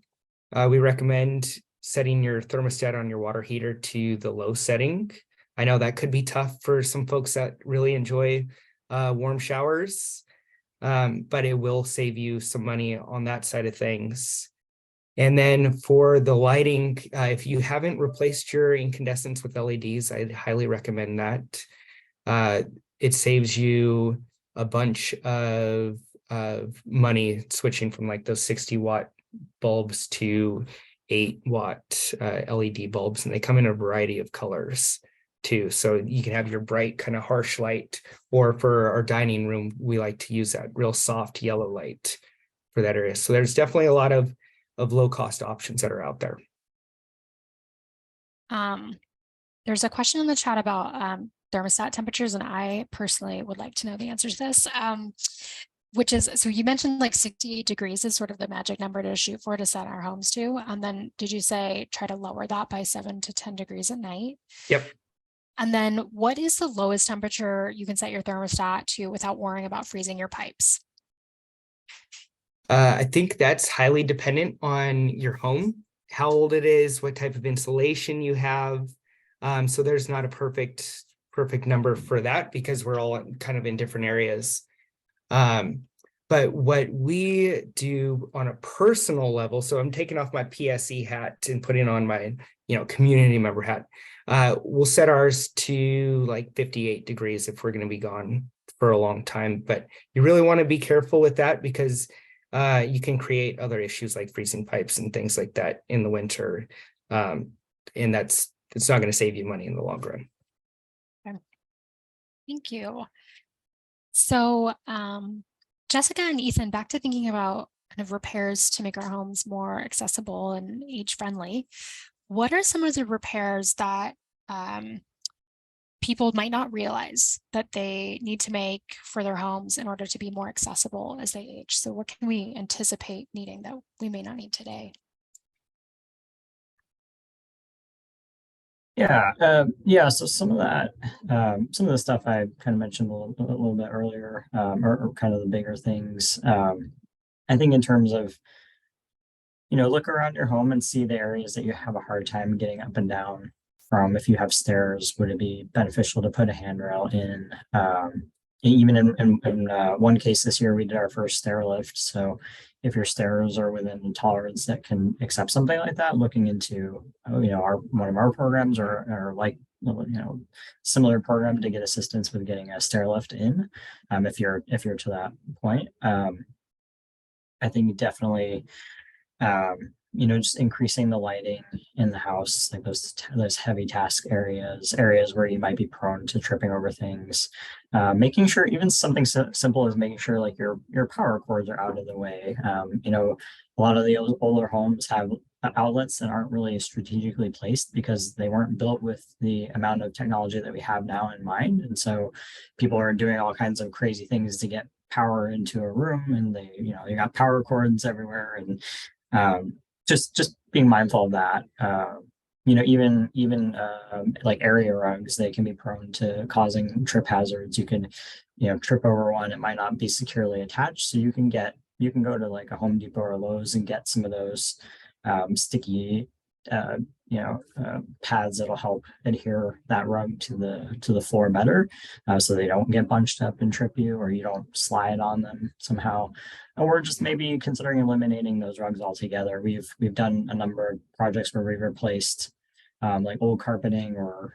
we recommend setting your thermostat on your water heater to the low setting. I know that could be tough for some folks that really enjoy warm showers. But it will save you some money on that side of things. And then for the lighting, if you haven't replaced your incandescents with LEDs, I'd highly recommend that. It saves you a bunch of money switching from like those 60-watt bulbs to 8-watt LED bulbs, and they come in a variety of colors too. So you can have your bright kind of harsh light, or for our dining room, we like to use that real soft yellow light for that area. So there's definitely a lot of low cost options that are out there. There's a question in the chat about thermostat temperatures, and I personally would like to know the answer to this. Which is, so you mentioned like 68 degrees is sort of the magic number to shoot for to set our homes to. And then did you say try to lower that by 7 to 10 degrees at night? Yep. And then what is the lowest temperature you can set your thermostat to without worrying about freezing your pipes? I think that's highly dependent on your home, how old it is, what type of insulation you have. So there's not a perfect number for that, because we're all kind of in different areas. But what we do on a personal level, so I'm taking off my PSE hat and putting on my, community member hat. We'll set ours to like 58 degrees if we're going to be gone for a long time, but you really want to be careful with that because you can create other issues like freezing pipes and things like that in the winter. And it's not going to save you money in the long run. Thank you. So Jessica and Ethan, back to thinking about kind of repairs to make our homes more accessible and age friendly. What are some of the repairs that people might not realize that they need to make for their homes in order to be more accessible as they age? So what can we anticipate needing that we may not need today? Yeah. So some of that, some of the stuff I kind of mentioned a little bit earlier, or kind of the bigger things. I think in terms of, look around your home and see the areas that you have a hard time getting up and down from. If you have stairs, would it be beneficial to put a handrail in? Even in one case this year, we did our first stair lift. So if your stairs are within the tolerance that can accept something like that, looking into, one of our programs or like, similar program to get assistance with getting a stair lift in, if you're to that point. I think definitely, just increasing the lighting in the house, like those heavy task areas where you might be prone to tripping over things. Making sure even something simple as making sure like your power cords are out of the way. A lot of the older homes have outlets that aren't really strategically placed because they weren't built with the amount of technology that we have now in mind. And so people are doing all kinds of crazy things to get power into a room, and you got power cords everywhere, and just being mindful of that. Even like area rugs, they can be prone to causing trip hazards. You could, trip over one, it might not be securely attached. So you can go to like a Home Depot or Lowe's and get some of those sticky pads that'll help adhere that rug to the floor better, so they don't get bunched up and trip you, or you don't slide on them somehow. Or just maybe considering eliminating those rugs altogether. We've done a number of projects where we've replaced like old carpeting or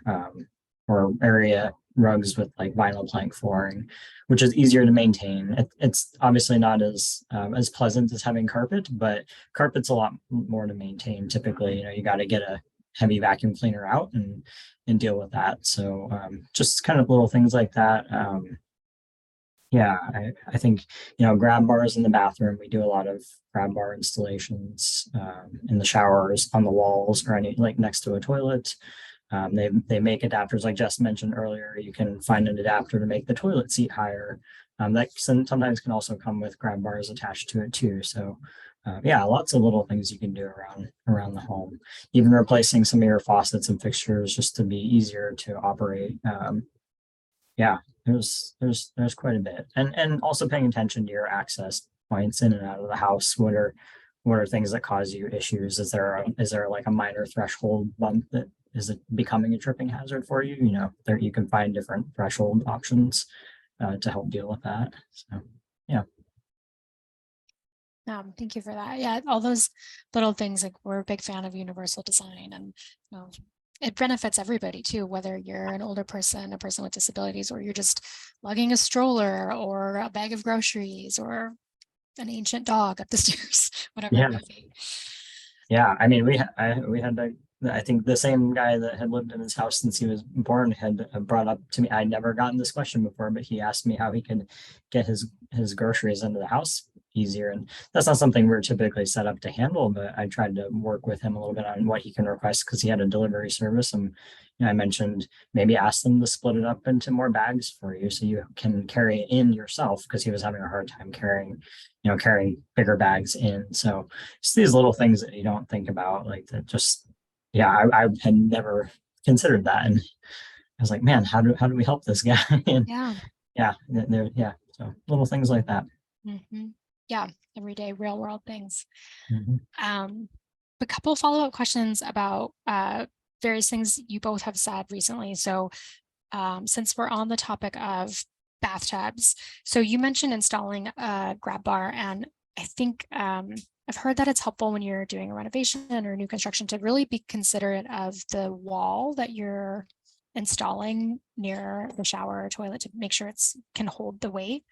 area rugs with like vinyl plank flooring, which is easier to maintain. It's obviously not as pleasant as having carpet, but carpet's a lot more to maintain. Typically, you got to get a heavy vacuum cleaner out and deal with that. So just kind of little things like that. I think, grab bars in the bathroom. We do a lot of grab bar installations in the showers, on the walls, or any like next to a toilet. They make adapters, like Jess mentioned earlier. You can find an adapter to make the toilet seat higher. That sometimes can also come with grab bars attached to it too. So lots of little things you can do around the home. Even replacing some of your faucets and fixtures just to be easier to operate. There's quite a bit, and also paying attention to your access points in and out of the house. What are things that cause you issues? Is there like a minor threshold bump that is it becoming a tripping hazard for you? There you can find different threshold options to help deal with that. So thank you for that. Yeah, all those little things, like we're a big fan of universal design, and it benefits everybody too, whether you're an older person, a person with disabilities, or you're just lugging a stroller or a bag of groceries or an ancient dog up the stairs, whatever it might be. Yeah, I mean, we had I think the same guy that had lived in his house since he was born had brought up to me. I'd never gotten this question before, but he asked me how he could get his groceries into the house easier. And that's not something we're typically set up to handle, but I tried to work with him a little bit on what he can request, because he had a delivery service. And I mentioned maybe ask them to split it up into more bags for you so you can carry it in yourself, because he was having a hard time carrying bigger bags in. So just these little things that you don't think about, like that. Just I had never considered that, and I was like, man, how do we help this guy? And so little things like that. Mm-hmm. Yeah, everyday real world things. Mm-hmm. A couple follow-up questions about various things you both have said recently. So since we're on the topic of bathtubs, so you mentioned installing a grab bar, and I think I've heard that it's helpful when you're doing a renovation or new construction to really be considerate of the wall that you're installing near the shower or toilet to make sure it's can hold the weight.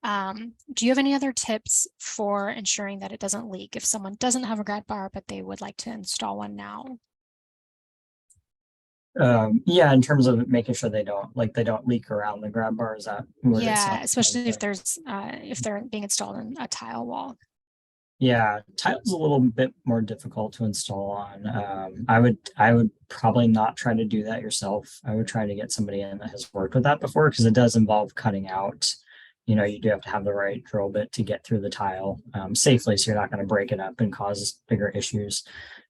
Do you have any other tips for ensuring that it doesn't leak if someone doesn't have a grab bar, but they would like to install one now? Yeah, in terms of making sure they don't leak around the grab bar, is that what it Yeah, sounds especially like? if they're being installed in a tile wall. Yeah, tile's a little bit more difficult to install on. I would probably not try to do that yourself. I would try to get somebody in that has worked with that before, because it does involve cutting out. You do have to have the right drill bit to get through the tile safely, so you're not going to break it up and cause bigger issues.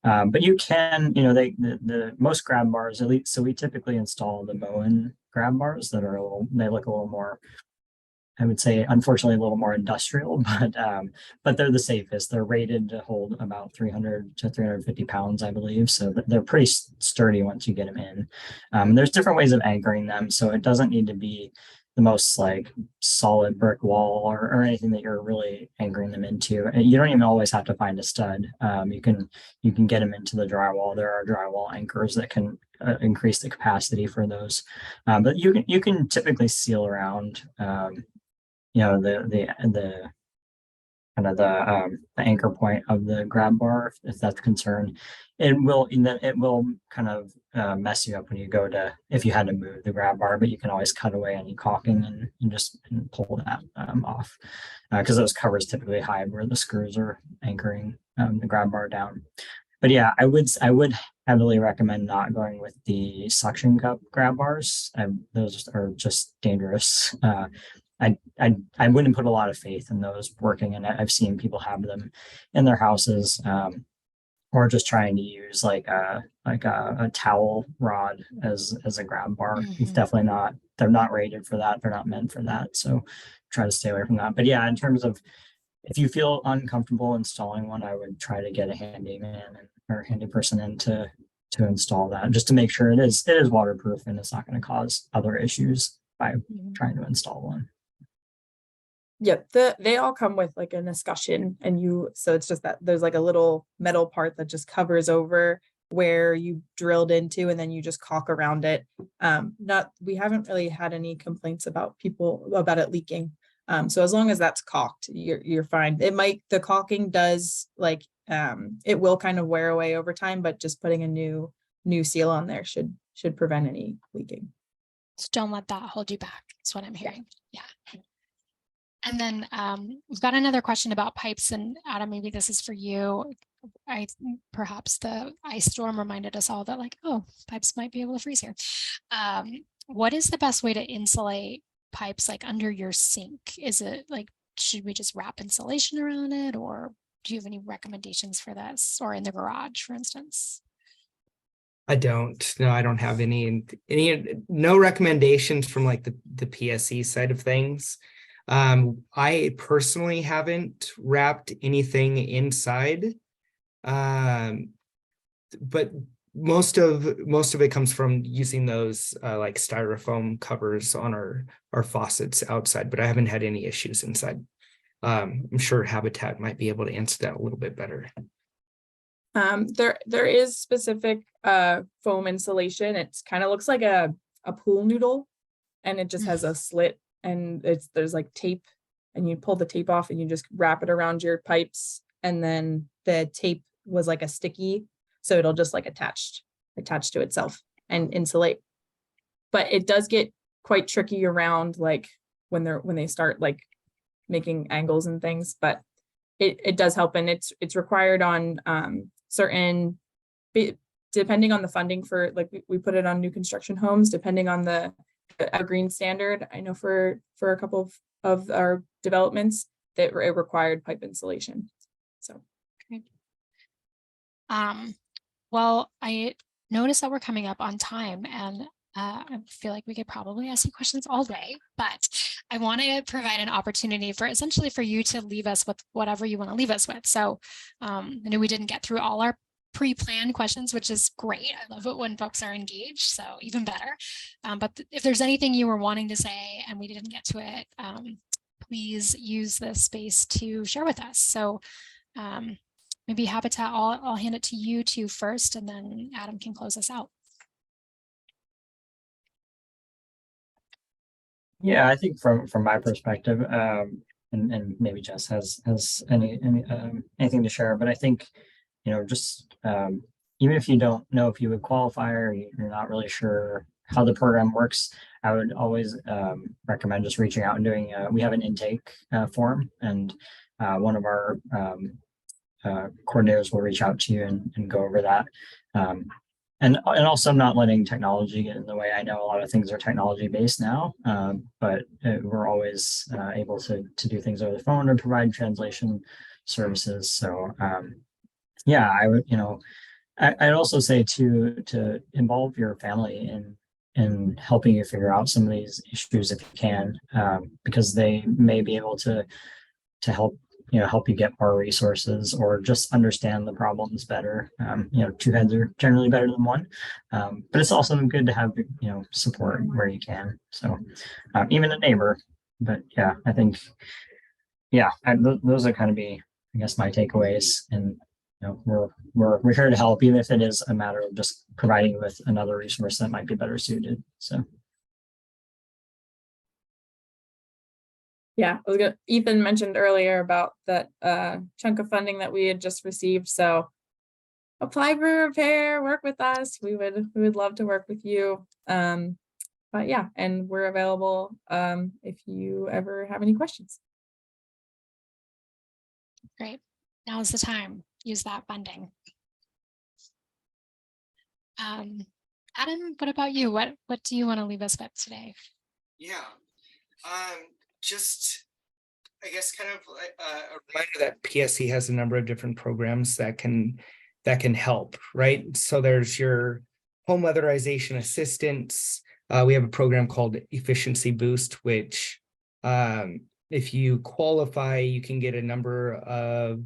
But you can, the most grab bars, at least, so we typically install the Moen grab bars that are they look a little more, I would say, unfortunately, a little more industrial, but they're the safest. They're rated to hold about 300 to 350 pounds, I believe. So they're pretty sturdy once you get them in. There's different ways of anchoring them, so it doesn't need to be the most like solid brick wall or anything that you're really anchoring them into. And you don't even always have to find a stud. You can get them into the drywall. There are drywall anchors that can increase the capacity for those, but you can typically seal around. The kind of the anchor point of the grab bar, if that's a concern. It will kind of mess you up when you go to, if you had to move the grab bar, but you can always cut away any caulking and just pull that off, because those covers typically hide where the screws are anchoring the grab bar down. But yeah, I would heavily recommend not going with the suction cup grab bars. Those are just dangerous. I wouldn't put a lot of faith in those working, and I've seen people have them in their houses, or just trying to use like a towel rod as a grab bar. It's definitely not. They're not rated for that. They're not meant for that. So try to stay away from that. But yeah, in terms of, if you feel uncomfortable installing one, I would try to get a handyman or handy person in to install that, just to make sure it is waterproof and it's not going to cause other issues by trying to install one. Yep, they all come with like an escutcheon, so it's just that there's like a little metal part that just covers over where you drilled into, and then you just caulk around it. We haven't really had any complaints about it leaking. So as long as that's caulked, you're fine. The caulking does it will kind of wear away over time, but just putting a new seal on there should prevent any leaking. So don't let that hold you back. That's what I'm hearing. Yeah. And then we've got another question about pipes, and Adam, maybe this is for you. Perhaps the ice storm reminded us all that pipes might be able to freeze here. What is the best way to insulate pipes under your sink? Is it should we just wrap insulation around it, or do you have any recommendations for this, or in the garage, for instance? I don't. No, I don't have any no recommendations from the PSE side of things. I personally haven't wrapped anything inside, but most of it comes from using those styrofoam covers on our faucets outside, but I haven't had any issues inside. I'm sure Habitat might be able to answer that a little bit better. There is specific foam insulation. It's kind of looks like a pool noodle, and it just has a slit, and there's tape, and you pull the tape off and you just wrap it around your pipes, and then the tape was a sticky, so it'll just attach to itself and insulate. But it does get quite tricky around when they start making angles and things, but it does help, and it's required on certain, depending on the funding for we put it on new construction homes, depending on the green standard. I know for a couple of our developments that it required pipe insulation. So great. Well, I noticed that we're coming up on time, and I feel like we could probably ask you questions all day, but I want to provide an opportunity for you to leave us with whatever you want to leave us with. So I know we didn't get through all our pre-planned questions, which is great. I love it when folks are engaged, so even better. But if there's anything you were wanting to say and we didn't get to it, please use this space to share with us. So maybe Habitat, I'll hand it to you two first, and then Adam can close us out. Yeah, I think from my perspective, and maybe Jess has anything to share, but I think, just even if you don't know if you would qualify or you're not really sure how the program works, I would always recommend just reaching out and doing. We have an intake form, and one of our coordinators will reach out to you and go over that. And also not letting technology get in the way. I know a lot of things are technology based now, but we're always able to do things over the phone or provide translation services. So yeah, I would, I'd also say to involve your family in helping you figure out some of these issues if you can, because they may be able to help you get more resources or just understand the problems better. Two heads are generally better than one, but it's also good to have support where you can. So even a neighbor. But yeah, I think those are kind of be, I guess, my takeaways. And we're here to help, even if it is a matter of just providing you with another resource that might be better suited. So. Yeah, Ethan mentioned earlier about that chunk of funding that we had just received. So apply for repair, work with us. We would love to work with you. But yeah, and we're available if you ever have any questions. Great. Now's the time. Use that funding. Adam, what about you? What do you want to leave us with today? Yeah. Just, I guess, kind of a reminder that PSC has a number of different programs that can help, right? So there's your home weatherization assistance. We have a program called Efficiency Boost, which if you qualify, you can get a number of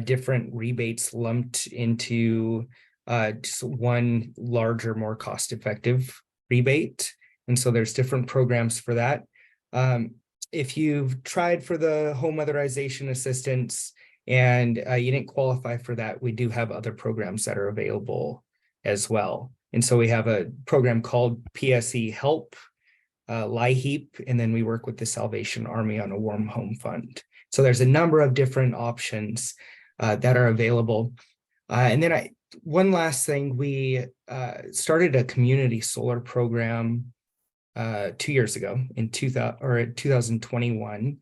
different rebates lumped into just one larger, more cost-effective rebate. And so there's different programs for that. If you've tried for the home weatherization assistance and you didn't qualify for that, we do have other programs that are available as well. And so we have a program called PSE Help, LIHEAP, and then we work with the Salvation Army on a warm home fund. So there's a number of different options that are available. And then one last thing, we started a community solar program 2 years ago in 2021,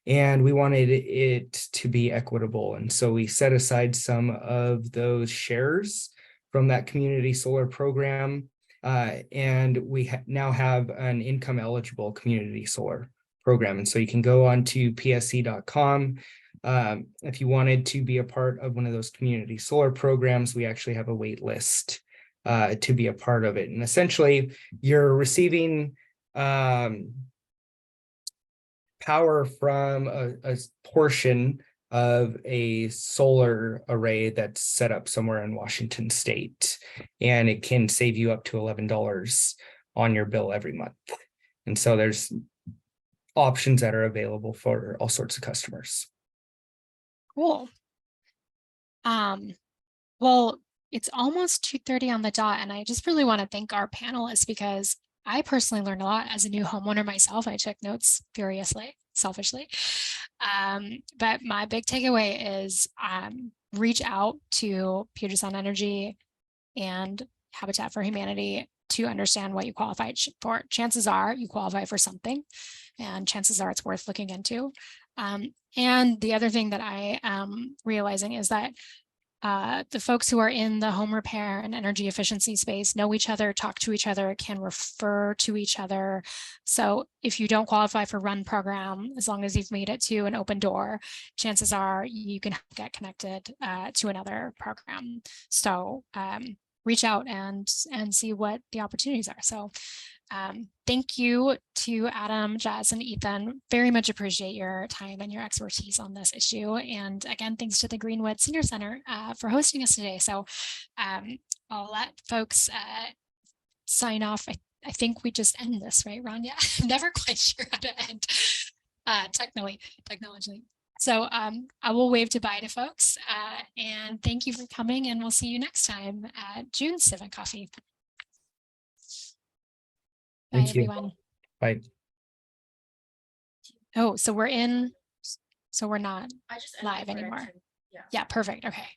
and we wanted it to be equitable. And so we set aside some of those shares from that community solar program, and we now have an income eligible community solar program. And so you can go on to psc.com. If you wanted to be a part of one of those community solar programs, we actually have a wait list to be a part of it. And essentially, you're receiving power from a portion of a solar array that's set up somewhere in Washington state, and it can save you up to $11 on your bill every month. And so there's options that are available for all sorts of customers. Cool. Well, it's almost 2:30 on the dot, and I just really want to thank our panelists because I personally learned a lot as a new homeowner myself. I took notes furiously, selfishly. But my big takeaway is reach out to Puget Sound Energy and Habitat for Humanity to understand what you qualify for. Chances are you qualify for something, and chances are it's worth looking into. And the other thing that I am realizing is that the folks who are in the home repair and energy efficiency space know each other, talk to each other, can refer to each other. So if you don't qualify for RUN program, as long as you've made it to an open door, chances are you can get connected to another program. So reach out and see what the opportunities are. So thank you to Adam, Jess, and Ethan. Very much appreciate your time and your expertise on this issue. And again, thanks to the Greenwood Senior Center for hosting us today. So I'll let folks sign off. I think we just end this, right, Ron? Yeah, I'm never quite sure how to end technologically. So I will wave goodbye to folks and thank you for coming, and we'll see you next time at June's Civic Coffee. Bye, Thank you. everyone. Bye. Oh, so we're in, so we're not I just live edited for it anymore. too. Yeah. Yeah, perfect. Okay.